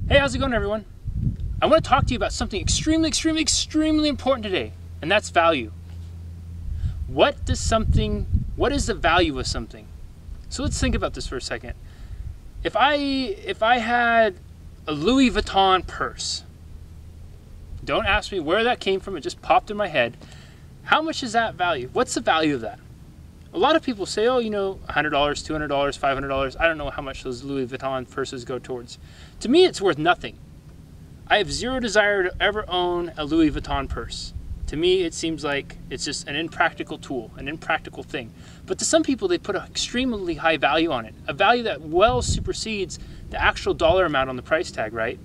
Hey, how's it going, everyone? I want to talk to you about something extremely important today, and that's value. What is the value of something? So let's think about this for a second. If I had a Louis Vuitton purse, don't ask me where that came from, it just popped in my head. How much is that value? What's the value of that? A lot of people say, oh, you know, $100, $200, $500. I don't know how much those Louis Vuitton purses go towards. To me, it's worth nothing. I have zero desire to ever own a Louis Vuitton purse. To me, it seems like it's just an impractical tool, an impractical thing. But to some people, they put an extremely high value on it, a value that well supersedes the actual dollar amount on the price tag, right?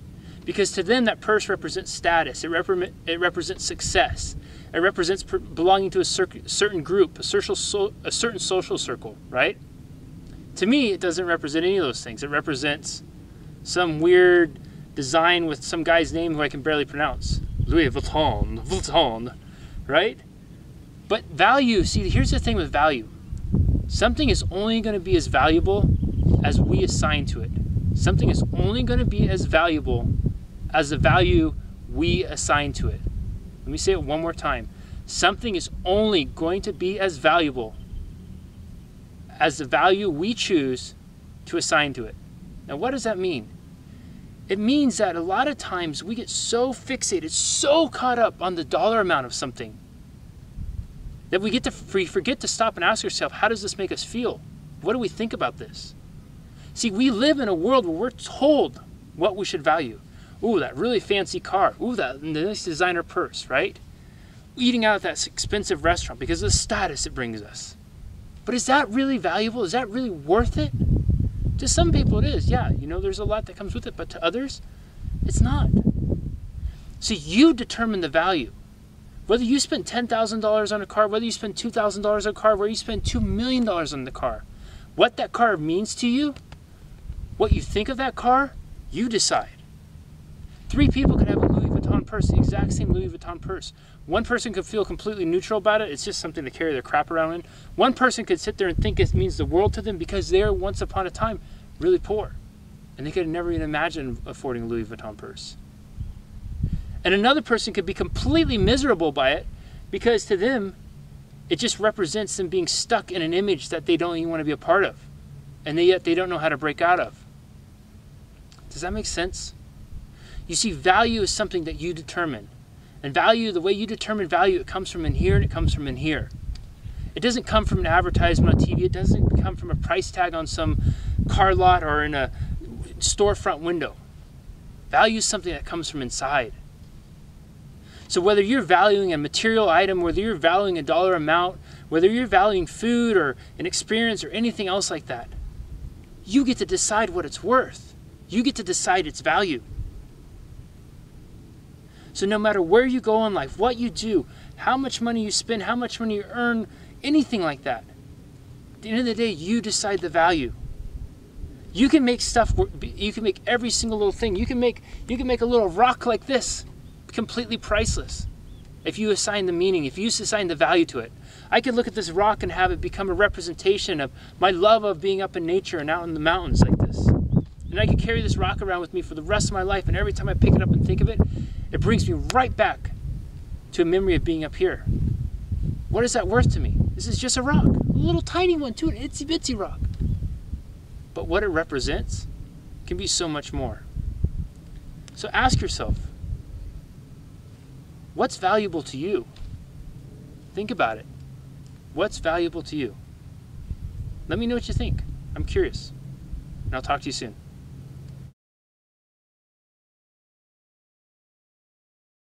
Because to them, that purse represents status, it represents success, it represents belonging to a certain group, a certain social circle, right? To me, it doesn't represent any of those things. It represents some weird design with some guy's name who I can barely pronounce. Louis Vuitton, right? But value, see, here's the thing with value. Something is only going to be as valuable as we assign to it. Something is only going to be as valuable as the value we assign to it. Let me say it one more time. Something is only going to be as valuable as the value we choose to assign to it. Now, what does that mean? It means that a lot of times we get so fixated, so caught up on the dollar amount of something that we forget to stop and ask ourselves, how does this make us feel? What do we think about this? See, we live in a world where we're told what we should value. Ooh, that really fancy car. Ooh, that nice designer purse, right? Eating out at that expensive restaurant because of the status it brings us. But is that really valuable? Is that really worth it? To some people it is, yeah, you know, there's a lot that comes with it, but to others, it's not. So you determine the value. Whether you spend $10,000 on a car, whether you spend $2,000 on a car, whether you spend $2 million on the car, what that car means to you, what you think of that car, you decide. 3 people could have a Louis Vuitton purse, the exact same Louis Vuitton purse. One person could feel completely neutral about it. It's just something to carry their crap around in. One person could sit there and think it means the world to them because they're once upon a time really poor. And they could never even imagine affording a Louis Vuitton purse. And another person could be completely miserable by it because to them, it just represents them being stuck in an image that they don't even want to be a part of. And yet they don't know how to break out of. Does that make sense? You see, value is something that you determine. And value, the way you determine value, it comes from in here and it comes from in here. It doesn't come from an advertisement on TV. It doesn't come from a price tag on some car lot or in a storefront window. Value is something that comes from inside. So whether you're valuing a material item, whether you're valuing a dollar amount, whether you're valuing food or an experience or anything else like that, you get to decide what it's worth. You get to decide its value. So no matter where you go in life, what you do, how much money you spend, how much money you earn, anything like that, at the end of the day, you decide the value. You can make stuff, you can make every single little thing. You can make a little rock like this completely priceless if you assign the meaning, if you assign the value to it. I could look at this rock and have it become a representation of my love of being up in nature and out in the mountains like this. And I could carry this rock around with me for the rest of my life, and every time I pick it up and think of it, it brings me right back to a memory of being up here. What is that worth to me? This is just a rock, a little tiny one too, an itsy bitsy rock. But what it represents can be so much more. So ask yourself, what's valuable to you? Think about it. What's valuable to you? Let me know what you think. I'm curious. And I'll talk to you soon.